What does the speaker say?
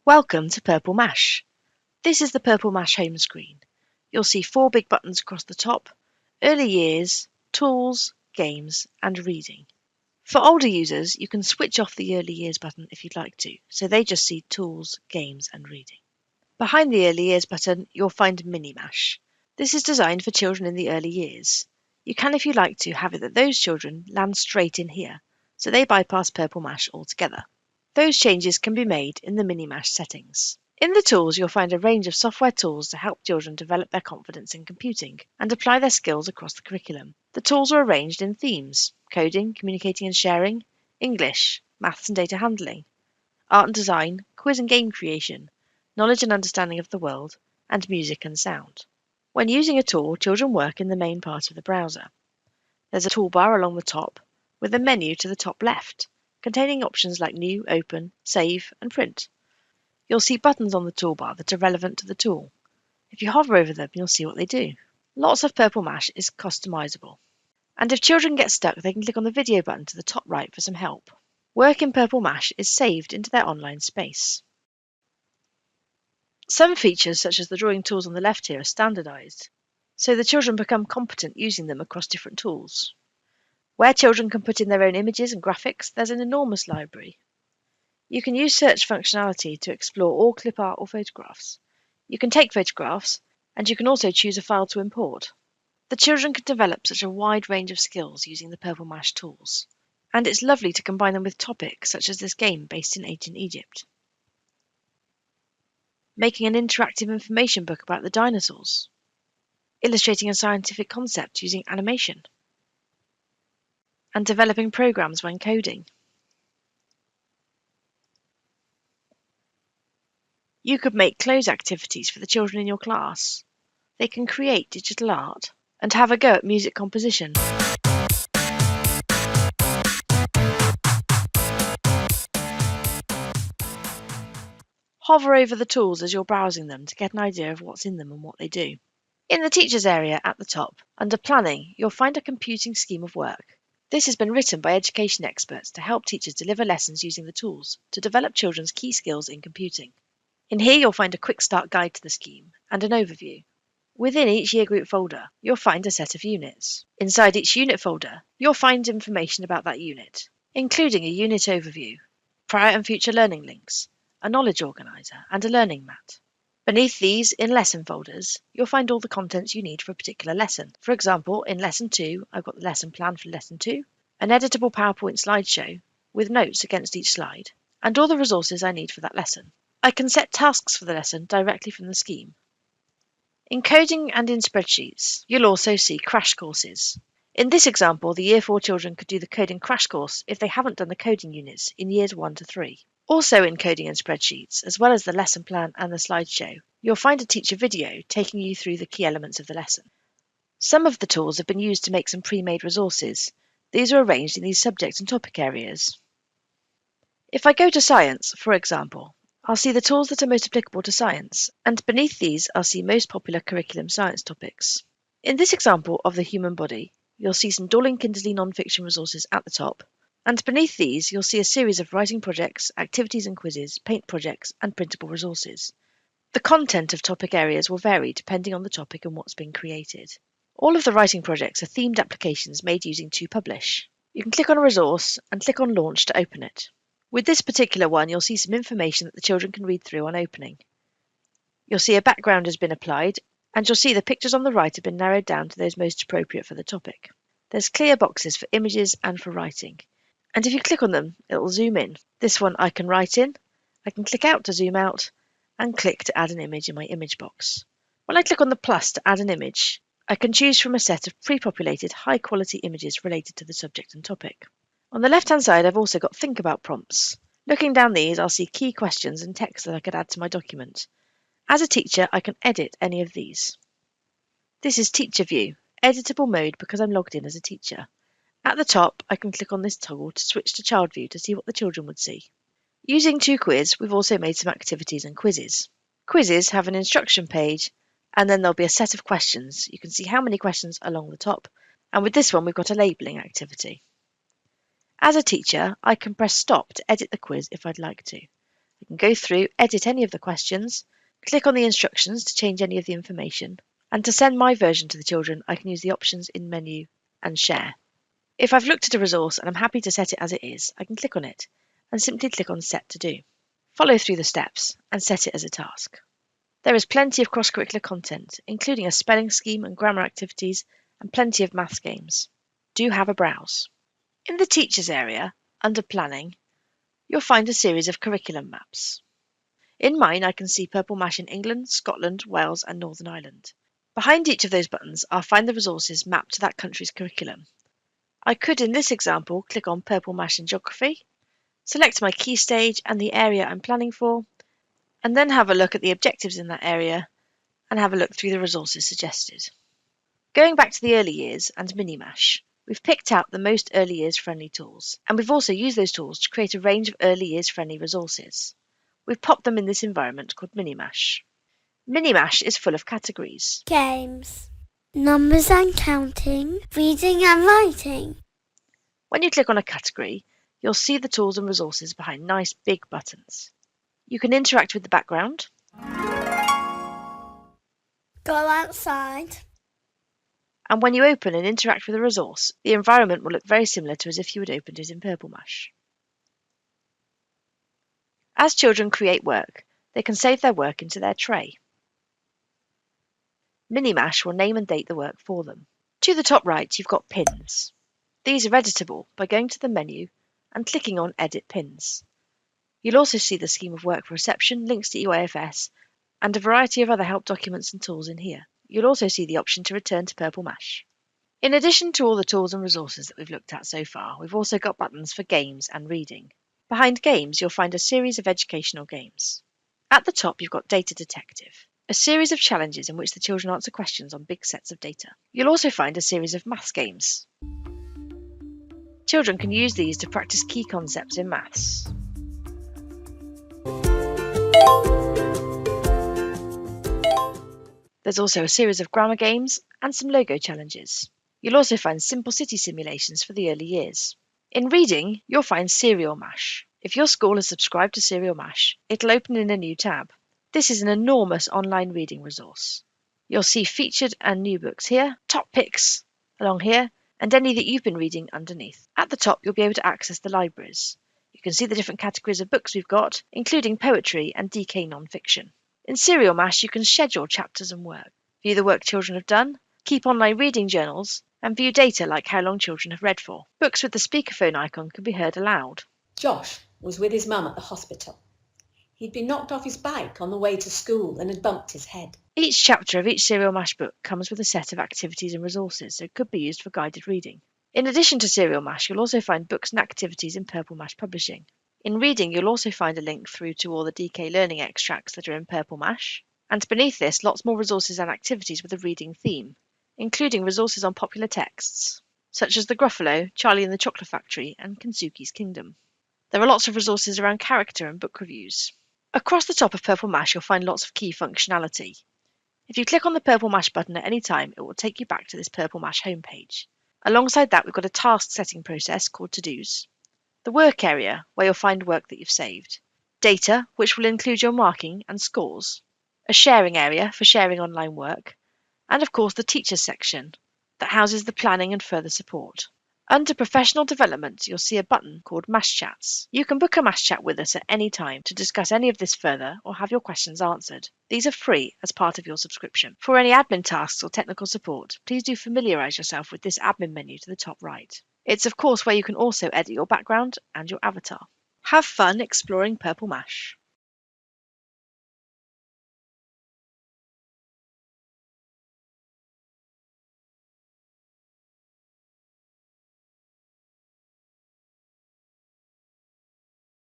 Welcome to Purple Mash. This is the Purple Mash home screen. You'll see 4 big buttons across the top: Early Years, Tools, Games and Reading. For older users, you can switch off the Early Years button if you'd like to, so they just see Tools, Games and Reading. Behind the Early Years button, you'll find Mini Mash. This is designed for children in the early years. You can, if you like to, have it that those children land straight in here, so they bypass Purple Mash altogether. Those changes can be made in the Mini-Mash settings. In the tools, you'll find a range of software tools to help children develop their confidence in computing and apply their skills across the curriculum. The tools are arranged in themes: coding, communicating and sharing, English, maths and data handling, art and design, quiz and game creation, knowledge and understanding of the world, and music and sound. When using a tool, children work in the main part of the browser. There's a toolbar along the top, with a menu to the top left, containing options like New, Open, Save and Print. You'll see buttons on the toolbar that are relevant to the tool. If you hover over them, you'll see what they do. Lots of Purple Mash is customizable. And if children get stuck, they can click on the video button to the top right for some help. Work in Purple Mash is saved into their online space. Some features, such as the drawing tools on the left here, are standardized, so the children become competent using them across different tools. Where children can put in their own images and graphics, there's an enormous library. You can use search functionality to explore all clip art or photographs. You can take photographs, and you can also choose a file to import. The children can develop such a wide range of skills using the Purple Mash tools, and it's lovely to combine them with topics such as this game based in ancient Egypt. Making an interactive information book about the dinosaurs. Illustrating a scientific concept using animation. And developing programs when coding. You could make close activities for the children in your class. They can create digital art and have a go at music composition. Hover over the tools as you're browsing them to get an idea of what's in them and what they do. In the Teachers area at the top, under Planning, you'll find a computing scheme of work. This has been written by education experts to help teachers deliver lessons using the tools to develop children's key skills in computing. In here, you'll find a quick start guide to the scheme and an overview. Within each year group folder, you'll find a set of units. Inside each unit folder, you'll find information about that unit, including a unit overview, prior and future learning links, a knowledge organizer, and a learning mat. Beneath these, in lesson folders, you'll find all the contents you need for a particular lesson. For example, in Lesson 2, I've got the lesson plan for Lesson 2, an editable PowerPoint slideshow with notes against each slide, and all the resources I need for that lesson. I can set tasks for the lesson directly from the scheme. In coding and in spreadsheets, you'll also see crash courses. In this example, the Year 4 children could do the coding crash course if they haven't done the coding units in Years 1 to 3. Also in coding and spreadsheets, as well as the lesson plan and the slideshow, you'll find a teacher video taking you through the key elements of the lesson. Some of the tools have been used to make some pre-made resources. These are arranged in these subject and topic areas. If I go to Science, for example, I'll see the tools that are most applicable to science, and beneath these I'll see most popular curriculum science topics. In this example of the human body, you'll see some Dorling Kindersley non-fiction resources at the top, and beneath these you'll see a series of writing projects, activities and quizzes, paint projects and printable resources. The content of topic areas will vary depending on the topic and what's been created. All of the writing projects are themed applications made using 2Publish. You can click on a resource and click on Launch to open it. With this particular one, you'll see some information that the children can read through on opening. You'll see a background has been applied, and you'll see the pictures on the right have been narrowed down to those most appropriate for the topic. There's clear boxes for images and for writing, and if you click on them, it will zoom in. This one I can write in, I can click out to zoom out, and click to add an image in my image box. When I click on the plus to add an image, I can choose from a set of pre-populated high-quality images related to the subject and topic. On the left-hand side, I've also got Think About prompts. Looking down these, I'll see key questions and text that I could add to my document. As a teacher, I can edit any of these. This is Teacher View, editable mode because I'm logged in as a teacher. At the top, I can click on this toggle to switch to Child View to see what the children would see. Using 2Quiz, we've also made some activities and quizzes. Quizzes have an instruction page, and then there'll be a set of questions. You can see how many questions along the top, and with this one, we've got a labelling activity. As a teacher, I can press stop to edit the quiz if I'd like to. I You can go through, edit any of the questions, click on the instructions to change any of the information, and to send my version to the children, I can use the options in menu and share. If I've looked at a resource and I'm happy to set it as it is, I can click on it and simply click on Set to Do. Follow through the steps and set it as a task. There is plenty of cross-curricular content, including a spelling scheme and grammar activities and plenty of maths games. Do have a browse. In the Teachers area, under Planning, you'll find a series of curriculum maps. In mine, I can see Purple Mash in England, Scotland, Wales and Northern Ireland. Behind each of those buttons, I'll find the resources mapped to that country's curriculum. I could, in this example, click on Purple Mash in Geography, select my key stage and the area I'm planning for, and then have a look at the objectives in that area and have a look through the resources suggested. Going back to the early years and Mini-Mash, we've picked out the most early years friendly tools, and we've also used those tools to create a range of early years friendly resources. We've popped them in this environment called Mini-Mash. Mini-Mash is full of categories. Games, numbers and counting, reading and writing. When you click on a category, you'll see the tools and resources behind nice big buttons. You can interact with the background, Go outside. and when you open and interact with a resource, the environment will look very similar to as if you had opened it in Purple Mash. As children create work, they can save their work into their tray. Mini-Mash will name and date the work for them. To the top right, you've got pins. These are editable by going to the menu and clicking on Edit Pins. You'll also see the scheme of work for reception, links to EYFS, and a variety of other help documents and tools in here. You'll also see the option to return to Purple Mash. In addition to all the tools and resources that we've looked at so far, we've also got buttons for games and reading. Behind games, you'll find a series of educational games. At the top, you've got Data Detective, a series of challenges in which the children answer questions on big sets of data. You'll also find a series of maths games. Children can use these to practice key concepts in maths. There's also a series of grammar games and some logo challenges. You'll also find simple city simulations for the early years. In reading, you'll find Serial Mash. If your school has subscribed to Serial Mash, it'll open in a new tab. This is an enormous online reading resource. You'll see featured and new books here, top picks along here, and any that you've been reading underneath. At the top, you'll be able to access the libraries. You can see the different categories of books we've got, including poetry and DK non-fiction. In Serial Mash, you can schedule chapters and work, view the work children have done, keep online reading journals, and view data like how long children have read for. Books with the speakerphone icon can be heard aloud. Josh was with his mum at the hospital. He'd been knocked off his bike on the way to school and had bumped his head. Each chapter of each Serial Mash book comes with a set of activities and resources, so it could be used for guided reading. In addition to Serial Mash, you'll also find books and activities in Purple Mash Publishing. In reading, you'll also find a link through to all the DK learning extracts that are in Purple Mash, and beneath this, lots more resources and activities with a reading theme, including resources on popular texts, such as The Gruffalo, Charlie and the Chocolate Factory, and Kensuke's Kingdom. There are lots of resources around character and book reviews. Across the top of Purple Mash, you'll find lots of key functionality. If you click on the Purple Mash button at any time, it will take you back to this Purple Mash homepage. Alongside that, we've got a task setting process called To-Dos, the work area, where you'll find work that you've saved, data, which will include your marking and scores, a sharing area for sharing online work, and of course the Teachers section that houses the planning and further support. Under Professional Development, you'll see a button called Mash Chats. You can book a Mash Chat with us at any time to discuss any of this further or have your questions answered. These are free as part of your subscription. For any admin tasks or technical support, please do familiarise yourself with this admin menu to the top right. It's of course where you can also edit your background and your avatar. Have fun exploring Purple Mash.